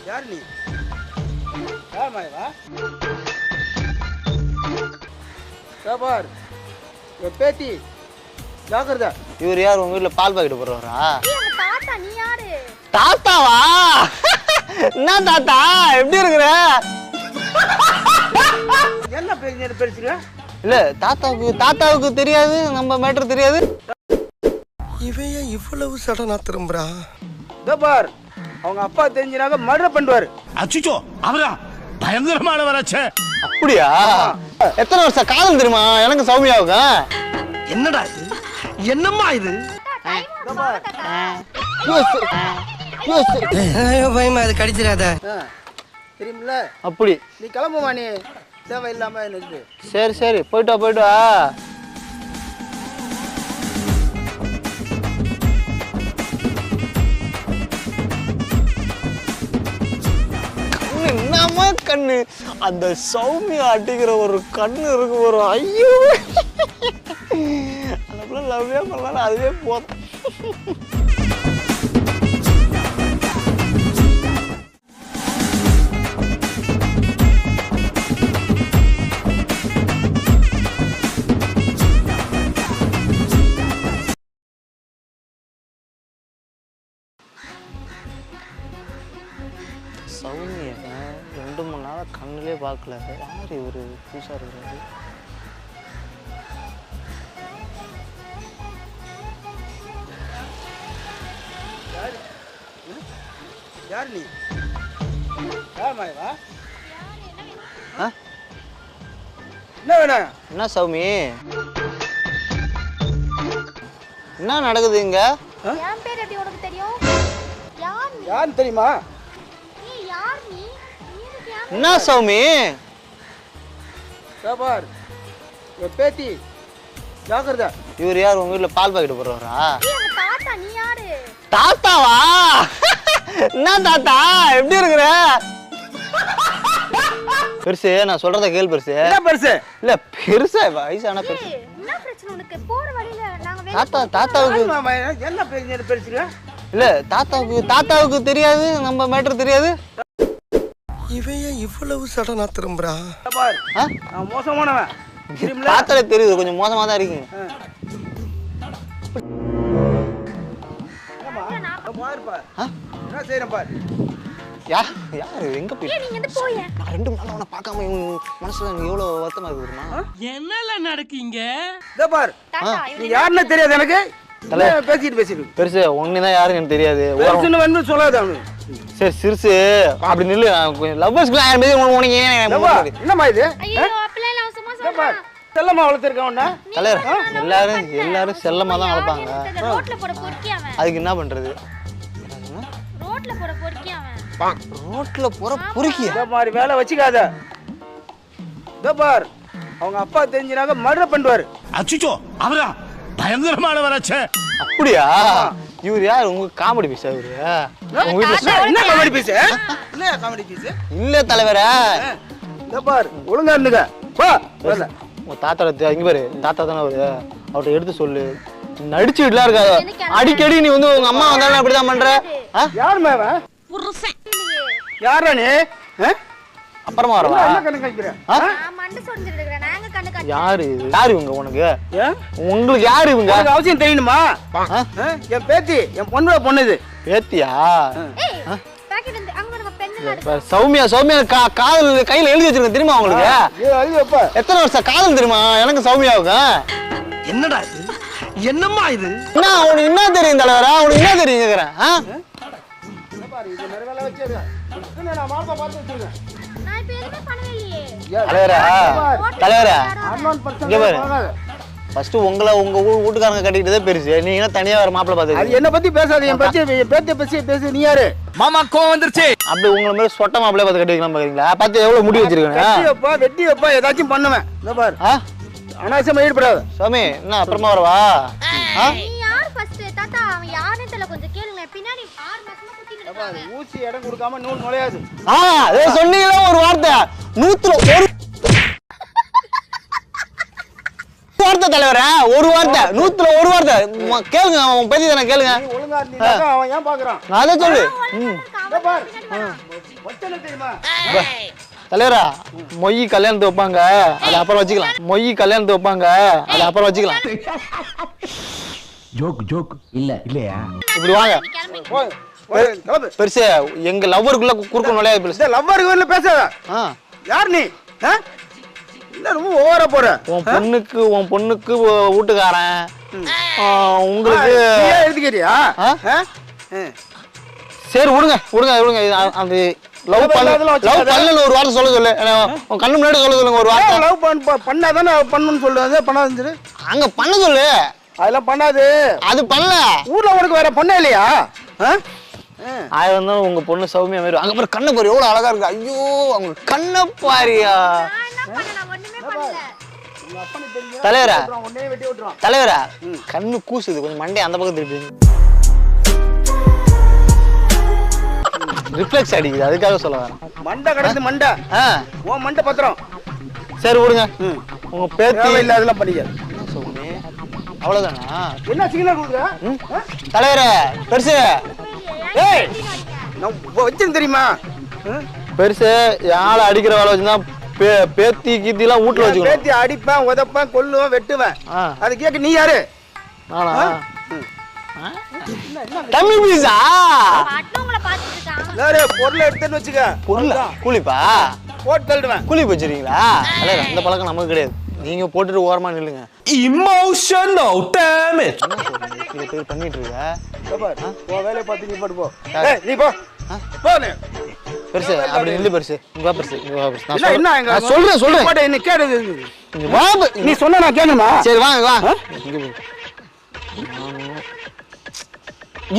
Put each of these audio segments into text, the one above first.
யார் நீ? யார் மாயவா? பார் என் பேத்தி ஜாக்கிரதா. இவர் யார் உங்க வீட்டுல பால் பாக்கெட் போடுறவரா? தாத்தா நீ யாரு? தாத்தாவா? என்ன தாத்தா எப்படி இருக்கிற? என்ன பேசுறீங்க? இல்ல தாத்தாவுக்கு தெரியாது, நம்ம மேட்டர் தெரியாது. இவைய இவ்வளவு சடனா திரும்புறா? பார் அவங்க அப்பா தெரிஞ்சினாக்க மர்டர் பண்ணுவாரு. அச்சுச்சோ அவரா பயங்கரமானவராச்சே. அப்படியா? எத்தனை வருஷம் காதல் தெரியுமா எனக்கு சௌமியாவுக்கு? என்னடா இது? என்னம்மா இது? பயமா அது கடிச்சிடாத. தெரியுமில்ல? அப்படி நீ கிளம்புமா, நீ தேவையில்லாம எனக்கு. சரி சரி போயிட்டு வா. என்னமா கண்ணு, அந்த சௌமியா அடிக்கிற ஒரு கண்ணு இருக்கு ஒரு. ஐயோ அந்த லவ்வே பண்ணலாம், அதுவே போதும். சௌமியா 2-3 நாளாக கண்ணிலே பார்க்கல. யார் இவர் புதுசாக இருக்கிறாரு? யார் நீ? யார் மாயவா? என்ன வேணும்? என்ன சௌமி, என்ன நடக்குது இங்க? என் பேர் எப்படி உனக்கு தெரியும்? யார் நீ? யாருன்னு தெரியுமா? நீ யார் நீ? என்ன சௌமி? பார் என் பேத்தி ஜாக்கிரதா. இவர் யார் உங்க வீட்டுல பால் பாக்கெட் போடுறவரா? தாத்தா நீ யாரு? தாத்தாவா? என்ன தாத்தா எப்படி இருக்கிற? பெருசு நான் சொல்றத கேள் பெருசு. என்ன பெருசு? இல்ல பெருசா வயசான பெருசு. என்ன பிரச்சனை உனக்கு? போற வழியில நாங்க தாத்தாவுக்கு என்ன பேசுறீங்க? இல்ல தாத்தாவுக்கு தெரியாது, நம்ம மேட்டர் தெரியாது. இவைய இவ்வளவு சடனா திரும்புறா? பார் நான் மோசமானவன். தாத்தாலே தெரியுது, கொஞ்சம் மோசமா தான் இருக்கீங்க. என்ன செய்யறேன் பார். யாரு எங்க போய்? நீங்க இந்த போய் நான் 2 நாளா உன்னை பார்க்காம மனசுல எனக்கு எவ்வளவு வருத்தமா இருக்குமா? என்னல நடக்குங்க? இதோ பார் நீ யாருன்னு தெரியாது எனக்கு. பேசிட்டு பெருசு ஒண்ணுதான் யாருன்னு எனக்கு தெரியாது. வந்து சொல்லாத அவனு. சரி சிறுசு அப்படி நில்லு. லவ்வர்ஸ்க்கு என்னமா இது? ஐயோ அப்பலாம் நான் சும்மா சொல்றேன். செல்லமா வளர்த்திருக்கவனா? தலைவர் எல்லாரும் செல்லமா தான் வளர்ப்பாங்க. ரோட்ல போற பொறுக்கி அவன். அதுக்கு என்ன பண்றது? ரோட்ல போற பொறுக்கி அவன். ரோட்ல போற பொறுக்கி? இந்த மாதிரி வேலை வச்சுக்காத. இதோ பார் அவங்க அப்பா தெரிஞ்சினாக்க மர்டர் பண்ணுவாரு. அச்சுச்சோ அவரா பயங்கரமானவராச்சே. அப்படியா? இவர் யார் உங்க காமெடி பீஸ்? இவரு உங்க வீட்டுல என்ன காமெடி பீஸ்? என்ன காமெடி பீஸ்? இல்ல தலைவரே. இதோ பார் ஒழுங்கா இருந்துங்க. போ வரல. உங்க தாத்தா இங்க பாரு, தாத்தா தானே அவரு. அவர்கிட்ட எடுத்து சொல்லு. நடிச்சு விடலாம் இருக்காது. அடிக்கடி நீ வந்து உங்க அம்மா வந்தாலும் அப்படிதான் பண்ற. யார் மேவன்? புருஷன். யாரா நீ? அப்புறமா வரவா? என்ன கண்ணு காய்க்கிற? நான் மண்ட சொரிஞ்சிட்டு இருக்கேன். நாங்க கண்ணு காட்டி. யாரு இவங்க உனக்கு? உங்களுக்கு யாரு இவங்க? உங்களுக்கு அவசியம் தெரியணுமா? என் பேத்தி, என் பொண்ணோட பொண்ணு இது. பேத்தியா? ஏய் பாக்கெட் வந்து அங்க நம்ம பென்ல இருக்கு. சௌமியா காதல் கையில எழுதி வச்சிருக்க தெரியுமா உங்களுக்கு? எத்தனை வருஷம் காதல் தெரியுமா எனக்கு சௌமியாவுக்கு? என்னடா இது? என்னம்மா இது? என்ன உனக்கு என்ன தெரியும் தலைவரா? உனக்கு என்ன தெரியும் கேக்குறேன்? நான் இப்ப எதுமே பண்ணவே இல்லையே. தலைவரா இங்க பாரு. ஃபர்ஸ்ட் உங்க வீட்டுக்காரங்க கட்டிக்கிட்டதே பெருசு. நீங்க என்ன தனியா வர மாப்பிள்ள பாத்து? அது என்ன பத்தி பேசாத. என் பேத்திய பத்தி பேசு. நீ யாரு? மாமா கோவம் வந்துருச்சு. அப்படி உங்களை மாதிரி சொட்ட மாப்பிள்ளைய பார்த்து கட்டி வைக்கலாம் பாக்குறீங்களா? பார்த்து எவ்வளவு முடி வச்சிருக்கேன். வெட்டி வைப்பா ஏதாச்சும் பண்ணுவேன். இந்த பாரு அனாவசியமா ஈடுபடாத. சாமி என்ன அப்புறமா வரவா? நீ யார் ஃபர்ஸ்ட்? தாத்தா அவன் யாருன்னு தெரியல, கொஞ்சம் கேளுங்க. பின்னாடி 6 மாசமா குத்திட்டு இருக்காங்க. ஊசி இடம் கொடுக்காம நூல் நுழையாது. அதே சொன்னீங்களா ஒரு வார்த்தை? 100ல ஒரு வார்த்தை தலைவரே, ஒரு வார்த்தை 100ல ஒரு வார்த்தை கேளுங்க. அவன் பத்தி தானே கேளுங்க. ஒழுங்கா இருந்தா அவன் ஏன் பாக்குறான்? அதை சொல்லு. அவன் பாரு தலைவரா மொய் கல்யாணத்தை வைப்பாங்க அது அப்புறம் வச்சுக்கலாம். மொய் கல்யாணத்தை வைப்பாங்க அது அப்புறம் வச்சுக்கலாம். ஜோக் இல்லையா? இப்படி வாங்க பெருசு. எங்க லவ்வருக்குள்ள குறுக்க நுழையாது பெருசு. லவ்வருக்கு பேசாத. யார் நீ? என்ன ரொம்ப ஓவரா போற? உன் பொண்ணுக்கு வீட்டுக்காரன் உங்களுக்கு எழுதிக்கிறியா? சரி விடுங்க. அந்த லவ் பண்ணல ஒரு வார்த்தை சொல்ல சொல்லு. கண்ணு முன்னாடி சொல்ல சொல்லுங்க ஒரு வார்த்தை. லவ் பண்ணாதானே பண்ணணும்னு சொல்லுவாங்க. பண்ணாதுன்னு அங்க பண்ண சொல்லு. அதெல்லாம் பண்ணாது. அது பண்ணல. ஊர்ல உனக்கு வேற பண்ண இல்லையா? ஆயிரம் தான் உங்க பொண்ணு சௌமியா மாதிரி. அங்க பாரு கண்ணை பாரு எவ்வளவு அழகா இருக்கு. ஐயோ அவங்க கண்ணை பாரியா. தலைவரா கண்ணு கூசுது. கொஞ்சம் மண்டே அந்த பக்கம் திருப்பி. ரிஃப்ளெக்ஸ் அடிக்குது அதுக்காக சொல்ல வரேன். மண்டை கிடக்குது மண்டை. உன் மண்டை பத்திரம். சரி விடுங்க. உங்க பேத்தி இல்ல அதெல்லாம் பண்ணிக்காது. அவ்வளவுதானா? என்ன சிக்னல் கொடுக்குற? தலைவரே பெருசு. ஏய் நான் வச்சிருந்தேன் தெரியுமா? பெருசு யாழை அடிக்கிற வேலை வச்சுதான் பேத்தி கீத்தி எல்லாம் வீட்டுல வச்சுக்கணும். பேத்தி அடிப்பேன் உதப்பேன் கொல்லுவேன் வெட்டுவேன். அது கேட்க நீ யாரு? நானா? தமிழ் பீஸா? பொருளை எடுத்துன்னு வச்சுக்க. பொருள் கூலிப்பா போட்டு தள்ளிடுவேன். கூலி வச்சிருக்கீங்களா? தலைவர் அந்த பழக்கம் நமக்கு கிடையாது. நீங்க போட்டுட்டு ஓரமா நில்லுங்க. Emotional damage. இத பேர் பண்ணிட்டு இருக்க. போ வேலைய பார்த்து நீ போடு போ. ஏய் நீ போ. போ நீ. பெருசு அப்படி நில்லு பெருசு. இங்க வா பெருசு. இங்க வா பெருசு. நான் சொல்றேன். போடு என்ன கேடு. இங்க வா. நீ சொன்னா நான் கேட்கணுமா? சரி வா.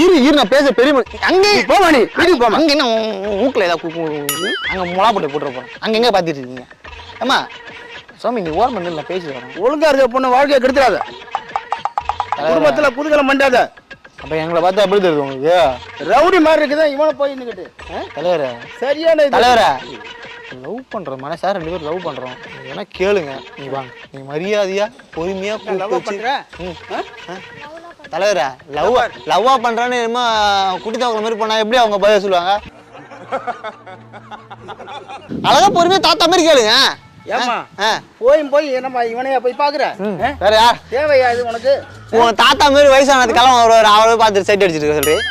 இரு நான் பேச பெரிய அங்க போமா நீ. வீட்டுக்கு போமா. அங்க என்ன மூக்குல ஏதாவது அங்க முளா போட்டு போட்டுற போறேன். அங்க எங்க பாத்துட்டு இருக்கீங்க? அம்மா சாமி நீ ஓரம் பண்ணல நான் பேசி வரேன். ஒழுங்கா இருக்க பொண்ணு வாழ்க்கையை கெடுத்துறாத. குடும்பத்துல குதுகலம் பண்ணாத. அப்ப எங்களை பார்த்தா எப்படி தெரியுது உங்களுக்கு? ரவுடி மாதிரி இருக்குதா இவனை போய் நிக்கிட்டு. தலைவரே சரியான தலைவரே லவ் பண்றோம் மனசா 2 பேரும் லவ் பண்றோம். வேணா கேளுங்க. நீ வாங்க. நீ மரியாதையா பொறுமையா லவ் பண்ற. தலைவரே லவ்வா பண்றான்னு என்னமா குட்டி தவக்கல மாதிரி பண்ணா எப்படி அவங்க பதில் சொல்லுவாங்க? அழகா பொறுமையா தாத்தா மாதிரி கேளுங்க. ஏமா போய் என்னமா இவனையா போய் பாக்குற? வேற யார் தேவையா இது உனக்கு? உன் தாத்தா மாதிரி வயசானது கிளம்ப வருவாரு. அவரை பார்த்து சைட் அடிச்சிட்டு சொல்றேன்.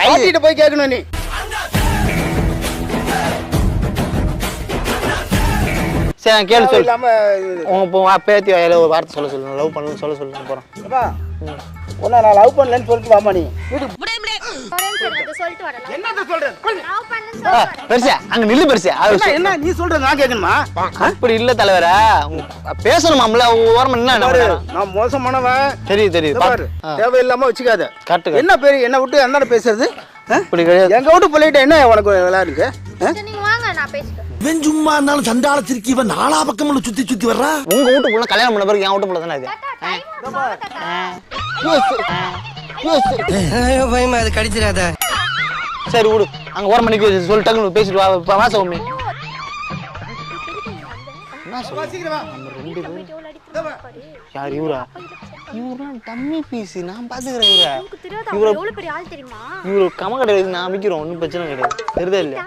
வயசிட்டு போய் கேட்கணும் நீ. சரி கேளு சொல்லு. உங்க பேத்தி வாயில ஒரு வார்த்தை சொல்ல சொல்லுங்க. லவ் பண்ணணும்னு சொல்ல சொல்லுங்க போறோம். உன்னை நான் லவ் பண்ணலன்னு சொல்லிட்டு வாமா நீ. என்னது சொல்றது? பெருசா அங்க நில்லு பெருசா. என்ன நீ சொல்றது நான் கேட்கணுமா? அப்படி இல்ல தலைவரே பேசணுமாம்ல ஓரமா என்ன நான் மோசமானவன். தெரியும் தேவையில்லாம வச்சுக்காத. கரெக்ட். என்ன பேரு என்ன விட்டு என்ன பேசுறது? இப்படி கிடையாது. எங்க விட்டு போயிட்டு என்ன உனக்கு விளையாடுங்க? நீங்க வாங்க நான் பேசிக்கிறேன். இவன் சும்மா இருந்தாலும் சண்டால திருக்கி இவன் நாலா பக்கமும் சுத்தி வர்றா. உங்க வீட்டுக்குள்ள கல்யாணம் பண்ண பிறகு என் வீட்டுக்குள்ள தானே இது. பயமா அது கடிச்சிடாத. சரி விடு. அங்க ஓரம் மணிக்கு சொல்லிட்டாங்க பேசிட்டு வா சௌமி. யார் இவரா? இவரெல்லாம் டம்மி பீஸ். நான் பாத்துக்கிறேன். இவரு கம கிடையாது. நான் அமைக்கிறோம். ஒன்னும் பிரச்சனை கிடையாது. தெரியுதா இல்லையா?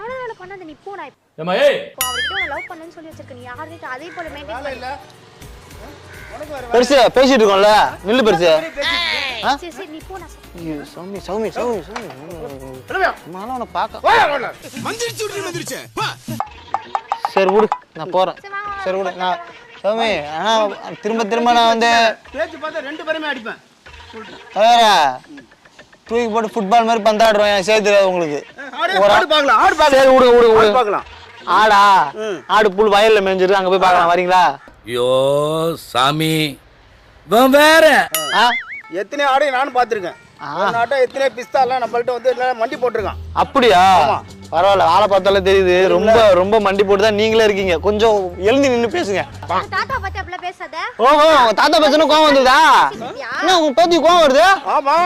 பெருசு பேசிட்டு இருக்கோம்ல நில்லு பெருசு. சௌமி சரி விடு நான் போறேன். சரி விடு நான் சௌமி. திரும்ப நான் வந்து பேச்சு பார்த்தா 2 பேருமே அடிப்பேன். தூக்கி போட்டு ஃபுட்பால் மாதிரி பந்தாடுறோம். எனக்கு செய்ய தெரியாது உங்களுக்கு. சரி விடு பார்க்கலாம். ஆடா ஆடு புல் வயல்ல மேய்ஞ்சிருக்கு. அங்க போய் பார்க்கலாம் வரீங்களா? ஐயோ சாமி வேற எத்தனை ஆடையும் நானும் பார்த்துருக்கேன். ஆட்டம் எத்தனை பிஸ்தா எல்லாம் நம்மள்ட்ட வந்து மண்டி போட்டிருக்கான். அப்படியா? பரவாயில்ல. ஆளை பார்த்தாலே தெரியுது. ரொம்ப மண்டி போட்டு தான் நீங்களே இருக்கீங்க. கொஞ்சம் எழுந்து நின்று பேசுங்க. தாத்தா பத்தி அப்பள பேசாத. ஓஹோ தாத்தா பேசணும் கோவம் வந்துதா? என்ன உங்க பேத்தி கோவம் வருது? ஆமா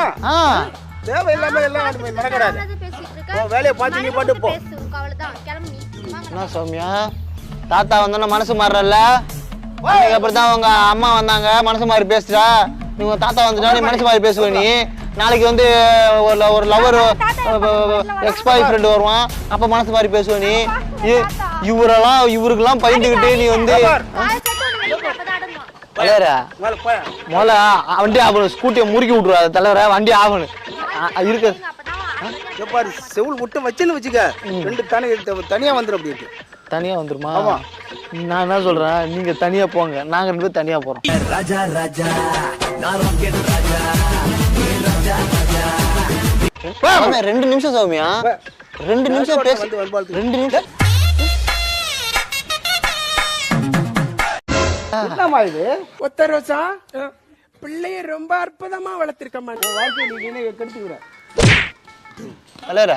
தேவையில்லாம எல்லாம் மறக்கடாது. வேலையை பார்த்து நீ பாட்டு போ. என்ன சௌமியா தாத்தா வந்தோன்னா மனசு மாறல. அதுக்கப்புறம் தான் உங்க அம்மா வந்தாங்க மனசு மாதிரி பேசுறா. நீ தாத்தா வந்துட்டா நீ மனசு மாதிரி பேசுவ. நீ நாளைக்கு வந்து ஒரு லவர் எக்ஸ் பாய் ஃப்ரெண்ட் வருவான், அப்ப மனசு மாதிரி பேசுவ நீ. இவருக்கெல்லாம் பயந்துகிட்டு நீ வந்து தலைவர முதல்ல வண்டி ஆகணும், ஸ்கூட்டியை முறுக்கி விட்டுருவா தலைவர, வண்டி ஆகணும் இருக்கு. பாரு செவுள் விட்டு வச்சுன்னு வச்சுக்க, 2 தனியா வந்துடும். அப்படின்ட்டு தனியா வந்துருமா? நான் என்ன சொல்றேன், நீங்க தனியா போங்க, நாங்க 2 பேரும் தனியா போறோம். ராஜா ராஜா நான் ராக்கெட் ராஜா 2 நிமிஷம் சௌமியா, 2 நிமிஷம் பேச, 2 நிமிஷம். என்னம்மா இது? ஒத்த ரோசா பிள்ளைய ரொம்ப அற்புதமா வளர்த்திருக்கம்மா. வாழ்க்கை நீ கெடுத்து விட. தலைவர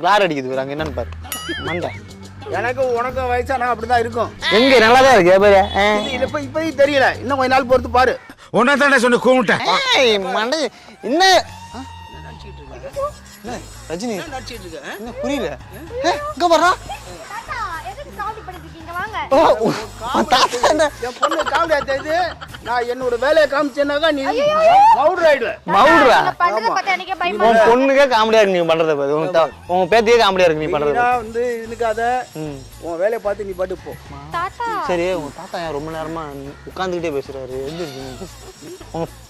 கார் அடிக்குது, அங்க என்னன்னு பாரு மண்டை. எனக்கு உனக்கு வயசா நான் அப்படிதான் இருக்கும். எங்க நல்லாதான் இருக்கு பாரு. இப்போதைக்கு தெரியல, இன்னும் கொஞ்ச நாள் பொறுத்து பாரு. உன்ன தானே சொன்ன கூமிட்டேன். மண்டை என்ன ரஜினி என்ன புரியல? இங்க வர்றா. என் பொண்ணு காமெடி ஆச்சு. நான் என்னோட வேலையை காமிச்சேன்னாக்கா நீ மவுடர் ஆயிடுவ. மவுடரா? பயமா உன் பொண்ணுக்கே காமெடியா இருக்கு நீ பண்றத பாரு, உன் பேத்தியே காமெடியா இருக்கு நீ பண்றது. வந்து இதுக்காத உன் வேலையை பார்த்து நீ பாட்டு போ. தாத்தா சரி, உங்க தாத்தா ஏன் ரொம்ப நேரமா உட்காந்துக்கிட்டே பேசுறாரு?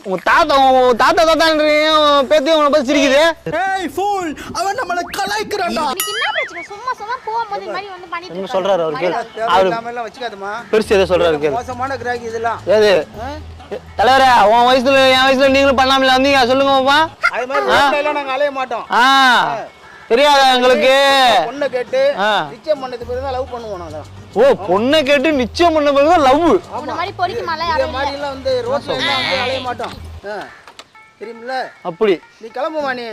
உங்க தாத்தா தாத்தான்றீங்க, பேத்தியே உன்னை பார்த்து சிரிக்குது. ஏய் ஃபூல், அவன் நம்மள கலாய்க்கறான்டா. எனக்கு என்ன பிரச்சனை? சும்மா போகும்போது இந்த மாதிரி வந்து பண்ணிட்டு என்ன சொல்றாரு அவரு? கேளு. தேவையில்லாம வச்சுக்காதமா. பெருசு எதை சொல்றாரு கேளு. மோசமான கிராக்கி இதெல்லாம். ஏது தலைவரே, உன் வயசுல என் வயசுல நீங்களும் பண்ணாமல வந்தீங்க, சொல்லுங்க பாப்பா. அது மாதிரி ரோட்ல எல்லாம் நாங்க அலைய மாட்டோம். தெரியாதா எங்களுக்கு? பொண்ணை கேட்டு நிச்சயம் பண்ணதுக்கு பிறகு லவ் பண்ணுவோம் நாங்க. ஓ, பொண்ணை கேட்டு நிச்சயம் பண்ண பிறகு லவ்? இந்த மாதிரி பொறிக்குமால இந்த மாதிரி எல்லாம் வந்து ரோட்ல எல்லாம் வந்து அலைய மாட்டோம். தெரியுமில்ல? அப்படி நீ கிளம்புமா, நீ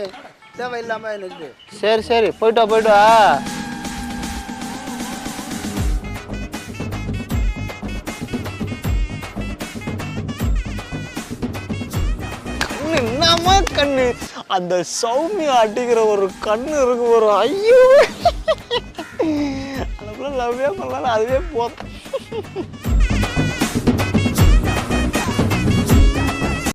தேவையில்லாம எனக்கு. சரி போயிட்டு வா. என்னமா கண்ணு, அந்த சௌமியா அடிக்கிற ஒரு கண்ணு இருக்கு ஒரு, ஐயோ அதுக்குள்ள லவ்வே பண்ணலாம், அதுவே போதும்.